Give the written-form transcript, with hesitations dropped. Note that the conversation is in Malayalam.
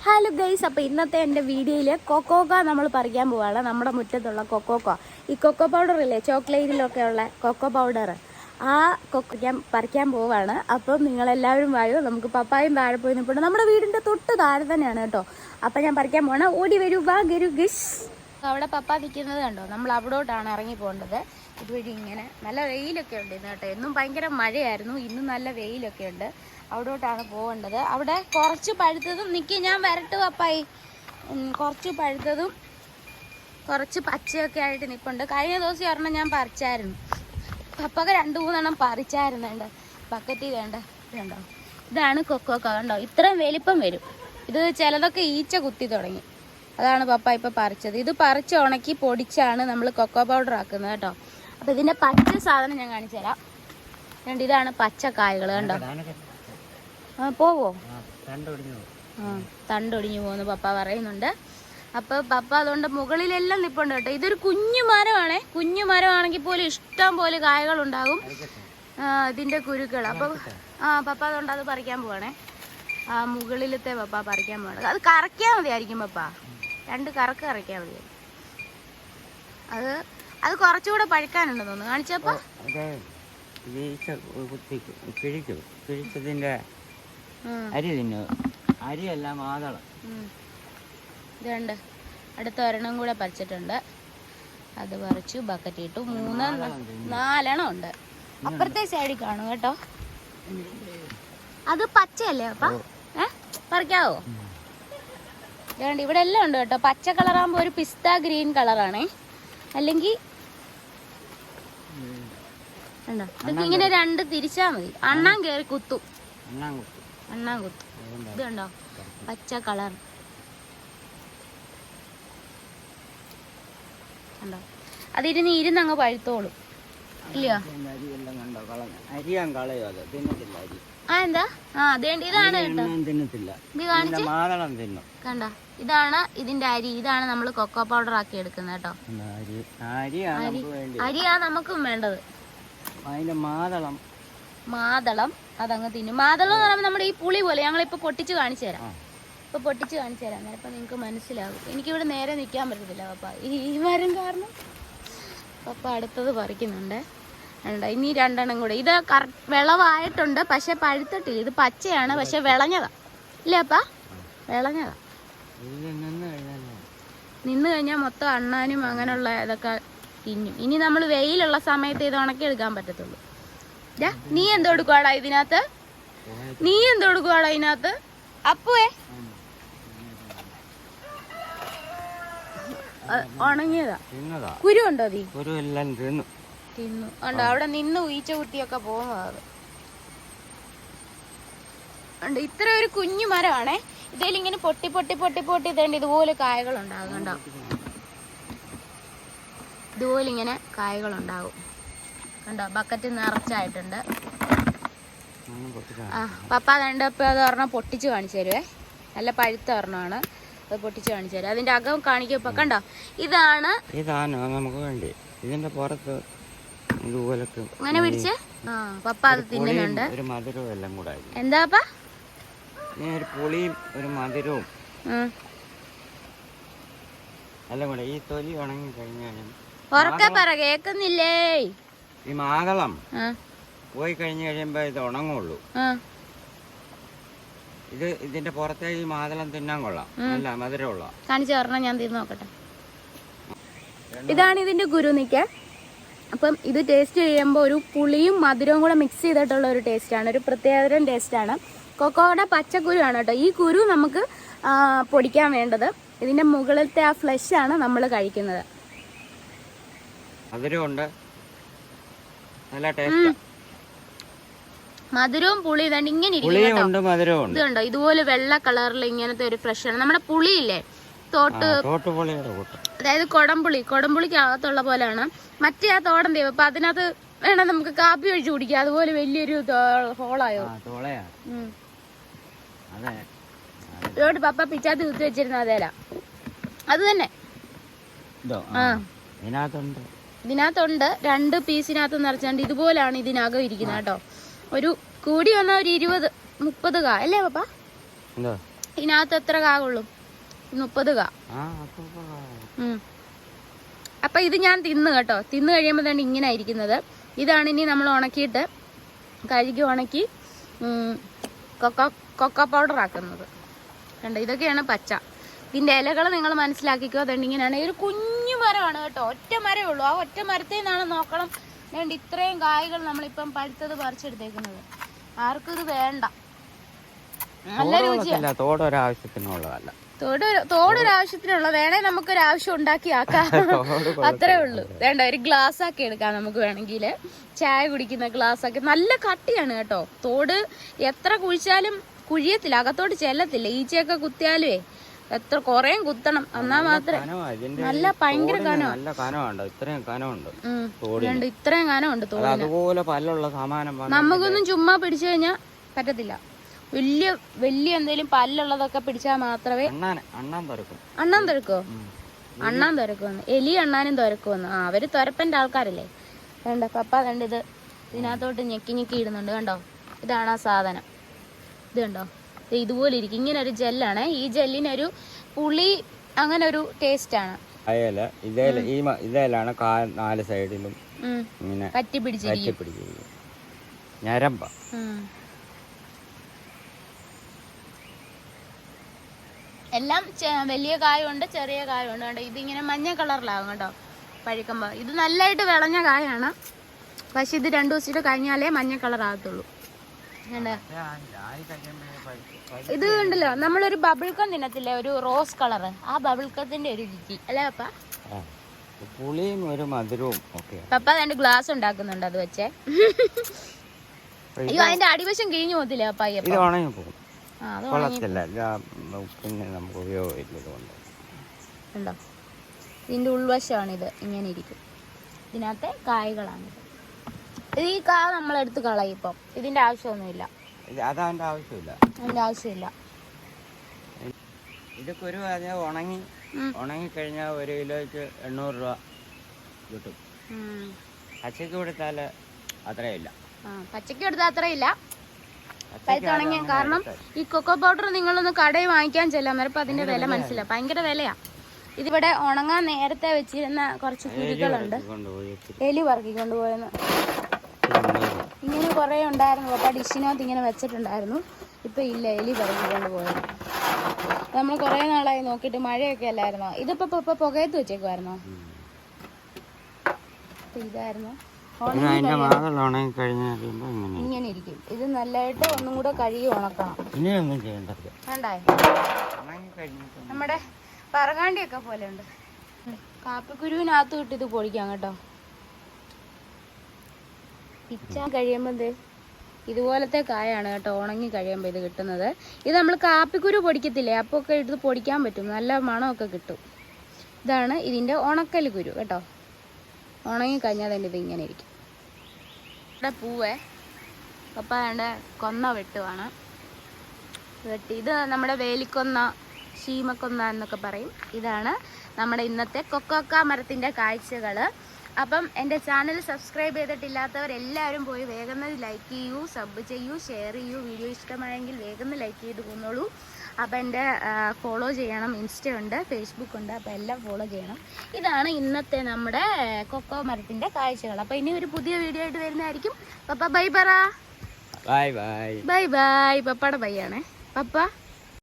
ഹലോ ഗൈസ്, അപ്പോൾ ഇന്നത്തെ എൻ്റെ വീഡിയോയിൽ കൊക്കോക്ക നമ്മൾ പറിക്കാൻ പോവുകയാണ്. നമ്മുടെ മുറ്റത്തുള്ള കൊക്കോക്ക, ഈ കൊക്കോ പൗഡർ ഇല്ലേ, ചോക്ലേറ്റിലൊക്കെ ഉള്ള കൊക്കോ പൗഡർ, ആ പറിക്കാൻ പോവാണ്. അപ്പം നിങ്ങളെല്ലാവരും വായോ, നമുക്ക് പപ്പായും താഴെ പോയി നിൽപ്പുണ്ട്. നമ്മുടെ വീടിൻ്റെ തൊട്ട് താഴെ തന്നെയാണ് കേട്ടോ. അപ്പം ഞാൻ പറിക്കാൻ പോകണം. ഓടി വരൂ, വാ ഗരു ഗിസ്. അവിടെ പപ്പ നിൽക്കുന്നത് കണ്ടോ, നമ്മൾ അവിടോട്ടാണ് ഇറങ്ങി പോകേണ്ടത്. ഇതുവഴി ഇങ്ങനെ നല്ല വെയിലൊക്കെ ഉണ്ട് ഇന്ന് കേട്ടോ. എന്നും ഭയങ്കര മഴയായിരുന്നു, ഇന്നും നല്ല വെയിലൊക്കെ ഉണ്ട്. അവിടോട്ടാണ് പോകേണ്ടത്. അവിടെ കുറച്ച് പഴുത്തതും ഞാൻ വരട്ട് പപ്പായി, കുറച്ച് പഴുത്തതും കുറച്ച് പച്ചയൊക്കെ ആയിട്ട് നിൽപ്പുണ്ട്. കഴിഞ്ഞ ദിവസം ഒരെണ്ണം ഞാൻ പറിച്ചായിരുന്നു. പപ്പൊക്കെ 2-3 പറിച്ചായിരുന്നുണ്ട്. ബക്കറ്റിൽ ഇതുണ്ടോ, ഇതാണ് കൊക്കോക്ക. കണ്ടോ, ഇത്രയും വലിപ്പം വരും. ഇത് ചിലതൊക്കെ ഈച്ച കുത്തി തുടങ്ങി. അതാണ് പപ്പ ഇപ്പം പറിച്ചത്. ഇത് പറിച്ച് ഉണക്കി പൊടിച്ചാണ് നമ്മൾ കൊക്കോ പൗഡർ ആക്കുന്നത് കേട്ടോ. അപ്പോൾ ഇതിൻ്റെ പച്ച സാധനം ഞാൻ കാണിച്ചു തരാം. ഇതാണ് പച്ചക്കായകൾ കണ്ടോ. പോവോ? തണ്ടൊടിഞ്ഞു പോകുന്നു പപ്പ പറയുന്നുണ്ട്. അപ്പോൾ പപ്പ അതുകൊണ്ട് മുകളിലെല്ലാം നിൽപ്പുണ്ട് കേട്ടോ. ഇതൊരു കുഞ്ഞു മരമാണേ. കുഞ്ഞു മരമാണെങ്കിൽ പോലും ഇഷ്ടം പോലെ കായകളുണ്ടാകും, ഇതിൻ്റെ കുരുക്കൾ. അപ്പോൾ പപ്പ അതുകൊണ്ട് അത് പറിക്കാൻ പോവാണേ. മുകളിലത്തെ പപ്പ പറിക്കാൻ പോവാണ്. അത് കറക്കിയാൽ മതിയായിരിക്കും പപ്പ, 2 കറക്ക് കറക്കിയാൽ മതി. അത് കുറച്ചുകൂടെ പഴുക്കാനുണ്ടെന്ന് തോന്നുന്നു. കാണിച്ചപ്പോ അരി തിന്നു, അരിയല്ല മാതളം. ഇതുണ്ട്, അടുത്ത ഒരെണ്ണം കൂടെ പറിച്ചിട്ടുണ്ട്. അത് പറിച്ചു, ബക്കറ്റ് ഇട്ടു. 4 ഉണ്ട്. അപ്പുറത്തെ സൈഡിൽ കാണും കേട്ടോ. അത് പച്ചയല്ലേ അപ്പ? പറിക്കാവോ? ഇതുകൊണ്ട് ഇവിടെ എല്ലാം ഉണ്ട് കേട്ടോ. പച്ച കളറാകുമ്പോൾ ഒരു പിസ്ത ഗ്രീൻ കളറാണേ. അല്ലെങ്കിൽ ഇതൊക്കെ ഇങ്ങനെ 2 തിരിച്ചാ മതി. അണ്ണാൻ കയറി കുത്തും. അണ്ണാൻ കുത്തും. ഇത് കണ്ടോ, പച്ച കളർ കണ്ടോ. അതിരുന്ന് ഇരുന്നങ്ങ് പഴുത്തോളും ഇല്ലയോ? എന്താ? ഇതാണ് കേട്ടോ. കണ്ടോ, ഇതാണ് ഇതിന്റെ അരി. ഇതാണ് നമ്മൾ കൊക്കോ പൗഡർ ആക്കി എടുക്കുന്നത് കേട്ടോ. അരിയാ നമുക്കും വേണ്ടത്. മാതളം അതങ്ങ് തിന്നും. മാതളം എന്ന് പറയുമ്പോൾ നമ്മുടെ ഈ പുളി പോലെ. ഞങ്ങളിപ്പോ പൊട്ടിച്ച് കാണിച്ചു തരാം. അപ്പൊ നിങ്ങക്ക് മനസ്സിലാകും. എനിക്കിവിടെ നേരെ നിൽക്കാൻ പറ്റത്തില്ല പപ്പ, ഈ മരം കാരണം. പപ്പ അടുത്തത് പറിക്കുന്നുണ്ട്. ഇനി 2 കൂടെ. ഇത് വിളവായിട്ടുണ്ട്, പക്ഷെ പഴുത്തിട്ടില്ല. ഇത് പച്ചയാണ്, പക്ഷെ വിളഞ്ഞതാ. ഇല്ലേ അപ്പ? വിളഞ്ഞതാ. നിന്ന് കഴിഞ്ഞാൽ മൊത്തം അണ്ണാനും അങ്ങനെയുള്ള ഇതൊക്കെ തിന്നും. ഇനി നമ്മൾ വെയിലുള്ള സമയത്ത് ഇത് ഉണക്കിയെടുക്കാൻ പറ്റത്തുള്ളൂ. നീ എന്തെടുക്കുവാടാ ഇതിനകത്ത്? അപ്പുവേ, ഉണങ്ങിയതാ. കുരു ഉണ്ടോ? തിന്നു. ഉണ്ട് അവിടെ നിന്ന് ഈച്ച കുത്തിയൊക്കെ പോകുന്നത്. ഉണ്ട്. ഇത്ര ഒരു കുഞ്ഞു മരമാണേ. ഇതിലിങ്ങനെ പൊട്ടി ഇതേണ്ട ഇതുപോലെ കായകളുണ്ടാകും. കണ്ടോ, ഇതുപോലെ ഇങ്ങനെ കായകളുണ്ടാകും. കണ്ടോ, ബക്കറ്റ് നിറച്ചായിട്ടുണ്ട്. പപ്പ കണ്ടപ്പോൾ അത് ഒരെണ്ണം പൊട്ടിച്ച് കാണിച്ചു തരുവേ. നല്ല പഴുത്ത ഒരെണ്ണമാണ്. അത് പൊട്ടിച്ച് കാണിച്ചു തരാം. അതിന്റെ അകം കാണിക്കപ്പോ കണ്ടോ. ഇതാണ് നമുക്ക് വേണ്ടി. ഇതിന്റെ പുറത്ത് അങ്ങനെ പിടിച്ച് പപ്പ അത് തിന്നുന്നുണ്ട്. എന്താ ഒരു പുളിയും ഒരു മധുരവും എല്ലാം കൂടെ. ഈ തൊലി ഉണങ്ങി കഴിഞ്ഞാലും ഉറക്കെ പറ, കേക്കുന്നില്ലേ? ഈ മാതളം പോയി കഴിഞ്ഞ് കഴിയുമ്പോ ഇത് ഉണങ്ങുള്ളൂ. ഇതിന്റെ പുറത്തെ ഈ മാതളം തിന്നാൻ കൊള്ളാം, നല്ല മധുരമുള്ള. കാണിച്ചു പറഞ്ഞാൽ ഞാൻ തിന്നു നോക്കട്ടെ. ഇതാണ് ഇതിന്റെ കുരുനിക്ക. അപ്പം ഇത് ടേസ്റ്റ് ചെയ്യുമ്പോൾ ഒരു പുളിയും മധുരവും കൂടെ മിക്സ് ചെയ്തിട്ടുള്ള ഒരു ടേസ്റ്റാണ്. ഒരു പ്രത്യേകതരം ടേസ്റ്റാണ്. കൊക്കോയുടെ പച്ചക്കുരു ആണ് കേട്ടോ. ഈ കുരു നമുക്ക് പൊടിക്കാൻ വേണ്ടത്. ഇതിന്റെ മുകളിലത്തെ ആ ഫ്ലഷ് ആണ് നമ്മൾ കഴിക്കുന്നത്. മധുരമുണ്ട്, നല്ല ടേസ്റ്റ്. മധുരവും പുളി ഇതാണ്ട് ഇങ്ങനെ ഇരിക്കും. ഇത് കണ്ടോ, ഇതുപോലെ വെള്ള കളറിൽ ഇങ്ങനത്തെ ഒരു ഫ്രഷ് ആണ്. നമ്മുടെ പുളിയില്ലേ, അതായത് കൊടംപുളിക്ക് അകത്തുള്ള പോലെയാണ്. മറ്റേ ആ തോടൻ ദൈവം. അപ്പൊ അതിനകത്ത് വേണം നമുക്ക് കാപ്പി ഒഴിച്ച് കുടിക്കാം. അതുപോലെ വലിയൊരു ഹോളായോ. ഇതോട് പപ്പ പിച്ചാത്തി കുത്തി വെച്ചിരുന്ന അതേല അത് തന്നെ. ഇതിനകത്തുണ്ട് 2 പീസിനകത്ത് നിറച്ചാണ്ട് ഇതുപോലാണ് ഇതിനകം ഇരിക്കുന്നത് കേട്ടോ. ഒരു കൂടി വന്ന ഒരു 20-30 കാ അല്ലേ പപ്പ? ഇതിനകത്ത് എത്ര കാ കൊള്ളും? 30 കാ. അപ്പൊ ഇത് ഞാൻ തിന്നു കേട്ടോ. തിന്നു കഴിയുമ്പോൾ തന്നെ ഇങ്ങനെ ഇരിക്കുന്നത്. ഇതാണ് ഇനി നമ്മൾ ഉണക്കിയിട്ട് കഴുകി ഉണക്കി കൊക്കോ പൗഡർ ആക്കുന്നത്. കണ്ടോ, ഇതൊക്കെയാണ് പച്ച. ഇതിന്റെ ഇലകൾ നിങ്ങൾ മനസ്സിലാക്കിക്കോ. അതുകൊണ്ട് ഇങ്ങനെയാണ്. ഒരു കുഞ്ഞു മരമാണ് കേട്ടോ, ഒറ്റ മരമേ ഉള്ളൂ. ആ ഒറ്റ മരത്തിൽ നിന്നാണ് നോക്കണം വേണ്ട ഇത്രയും കായ്കൾ നമ്മളിപ്പം പഴുത്തത് പറിച്ചെടുത്തേക്കുന്നത്. ആർക്കും ഇത് വേണ്ട. നല്ല രുചിയാണ്. തോടൊരാവശ്യത്തിനുള്ളതല്ല. തോടൊരാവശ്യത്തിനുള്ള വേണേ നമുക്കൊരാവശ്യം ഉണ്ടാക്കി ആക്കാം. അത്രേ ഉള്ളൂ. വേണ്ട, ഒരു ഗ്ലാസ് ആക്കി എടുക്കാം നമുക്ക് വേണമെങ്കിൽ. ചായ കുടിക്കുന്ന ഗ്ലാസ് ആക്കി. നല്ല കട്ടിയാണ് കേട്ടോ. തോട് എത്ര കുഴിച്ചാലും കുഴിയത്തില്ല, അകത്തോട്ട് ചെല്ലത്തില്ല. ഈച്ചയൊക്കെ കുത്തിയാലുവേ എത്ര കൊറേ കുത്തണം, എന്നാ മാത്രമേ. നല്ല ഭയങ്കര കനമുണ്ട്. ഇത്രയും കനമുണ്ട് തോടിന്. നമുക്കൊന്നും ചുമ്മാ പിടിച്ചു കഴിഞ്ഞാ പറ്റത്തില്ല. വലിയ എന്തേലും പല്ലുള്ളതൊക്കെ പിടിച്ചാൽ മാത്രമേ. അണ്ണാൻ തുരക്കോ? അണ്ണാൻ തുരക്കുമെന്ന്. എലി അണ്ണാനും തുരക്കുമെന്ന്. അവര് തുരപ്പന്റെ ആൾക്കാരല്ലേ. വേണ്ട പപ്പ കണ്ട് ഇത് ഇതിനകത്തോട്ട് ഞെക്കി ഇടുന്നുണ്ട്. കണ്ടോ, ഇതാണ് ആ സാധനം. ഇത് കണ്ടോ, ഇതുപോലെ ഇരിക്കും. ഇങ്ങനെ ഒരു ജെല്ലാണ്. ഈ ജെല്ലിനൊരു പുളി അങ്ങനെ ഒരു ടേസ്റ്റ് ആണ്. ഇതേലാണ് 4 സൈഡിലും ഇങ്ങനെ കറ്റി പിടിച്ചിരിക്കും. ഞരമ്പ. എല്ലാം വലിയ കായുണ്ട്, ചെറിയ കായുണ്ട്. കേട്ടോ, ഇതിങ്ങനെ മഞ്ഞ കളറിലാകും കേട്ടോ പഴുക്കുമ്പോ. ഇത് നല്ലതായിട്ട് വിളഞ്ഞ കായാണ്. പക്ഷെ ഇത് 2 ദിവസത്തെ കഴിഞ്ഞാലേ മഞ്ഞ കളർ ആകത്തുള്ളൂ. ഇത് കണ്ടല്ലോ, നമ്മളൊരു ബബിൾക്കം തിന്നത്തില്ലേ, ഒരു റോസ് കളറ്. ആ ബബിൾക്കത്തിന്റെ ഒരു രുചി അല്ലേ പപ്പ? പുളിയും ഒരു മധുരവും. പപ്പ രണ്ട് ഗ്ലാസ് ഉണ്ടാക്കുന്നുണ്ട് അത് വെച്ചേ. അയ്യോ, അതിന്റെ അടിവശം കിഴിഞ്ഞു പോകത്തില്ലേ പപ്പ? ഉണ്ടോ, ഇതിന്റെ ഉൾവശമാണിത്. ഇങ്ങനെ ഇരിക്കും. ഇതിനകത്തെ കായകളാണിത്. ഈ കാ നമ്മളെടുത്ത് കളയും ഇപ്പം. ഇതിന്റെ ആവശ്യമൊന്നുമില്ല. അതിന്റെ ആവശ്യമില്ല. ഇതൊക്കെ ഒരു ഉണങ്ങിക്കഴിഞ്ഞാൽ 1 കിലോയ്ക്ക് 800 രൂപ കിട്ടും. പച്ചക്ക് കൊടുത്താല് അത്രയില്ല. പച്ചക്ക് കൊടുത്താൽ അത്രയില്ല. പഴുത്തുണങ്ങിയ കാരണം ഈ കൊക്കോ പൗഡർ നിങ്ങളൊന്ന് കടയിൽ വാങ്ങിക്കാൻ ചെല്ലാൻ നേരപ്പം അതിന്റെ വില മനസ്സിലാവും. ഭയങ്കര വിലയാ. ഇതിവിടെ ഉണങ്ങാൻ നേരത്തെ വെച്ചിരുന്ന കുറച്ച് കുരുക്കളുണ്ട്. എലി പറക്കി കൊണ്ടുപോയെന്ന്. ഇങ്ങനെ കുറെ ഉണ്ടായിരുന്നു. പപ്പ ഡിഷിനകത്ത് ഇങ്ങനെ വെച്ചിട്ടുണ്ടായിരുന്നു. ഇപ്പൊ ഇല്ല, എലി പറക്കി കൊണ്ടുപോയത്. നമ്മൾ കുറെ നാളായി നോക്കിയിട്ട്. മഴയൊക്കെ അല്ലായിരുന്നോ? ഇതിപ്പോ പപ്പ പുകയത്ത് വെച്ചേക്കുമായിരുന്നോ? ഇതായിരുന്നു. ഇങ്ങനെ ഇരിക്കും. ഇത് നല്ലതായിട്ട് ഒന്നും കൂടെ കഴുകി ഉണക്കണം. വേണ്ടായി. നമ്മുടെ പറകാണ്ടിയൊക്കെ പോലെ ഉണ്ട്. കാപ്പിക്കുരുവിനകത്ത് ഇട്ട് ഇത് പൊടിക്കാം കേട്ടോ. പിച്ചാൻ കഴിയുമ്പോൾ ഇതുപോലത്തെ കായാണ് കേട്ടോ ഉണങ്ങി കഴിയുമ്പോൾ ഇത് കിട്ടുന്നത്. ഇത് നമ്മൾ കാപ്പിക്കുരു പൊടിക്കത്തില്ലേ, അപ്പോൾ ഒക്കെ എടുത്ത് പൊടിക്കാൻ പറ്റും. നല്ല മണമൊക്കെ കിട്ടും. ഇതാണ് ഇതിൻ്റെ ഉണക്കൽ കുരു കേട്ടോ. ഉണങ്ങി കഴിഞ്ഞാൽ തന്നെ ഇതിങ്ങനെ ഇരിക്കും. ഇവിടെ പൂവേ പപ്പ അതിൻ്റെ കൊന്ന വെട്ടുവാണ്. വെട്ടി ഇത് നമ്മുടെ വേലിക്കൊന്ന, ശീമക്കൊന്ന എന്നൊക്കെ പറയും. ഇതാണ് നമ്മുടെ ഇന്നത്തെ കൊക്കോക്ക മരത്തിൻ്റെ കാഴ്ചകൾ. അപ്പം എൻ്റെ ചാനൽ സബ്സ്ക്രൈബ് ചെയ്തിട്ടില്ലാത്തവരെല്ലാവരും പോയി വേഗം ലൈക്ക് ചെയ്യൂ, സബ് ചെയ്യൂ, ഷെയർ ചെയ്യൂ. വീഡിയോ ഇഷ്ടമായെങ്കിൽ വേഗം ലൈക്ക് ചെയ്ത് പോന്നോളൂ. അപ്പം എൻ്റെ ഫോളോ ചെയ്യണം. ഇൻസ്റ്റ ഉണ്ട്, ഫേസ്ബുക്ക് ഉണ്ട്. അപ്പം എല്ലാം ഫോളോ ചെയ്യണം. ഇതാണ് ഇന്നത്തെ നമ്മുടെ കൊക്കോ മരത്തിൻ്റെ കാഴ്ചകൾ. അപ്പം ഇനി ഒരു പുതിയ വീഡിയോ ആയിട്ട് വരുന്നതായിരിക്കും. പപ്പ ബൈ പറ. Bye bye. Bye bye. പപ്പയുടെ ബൈ ആണേ പപ്പ.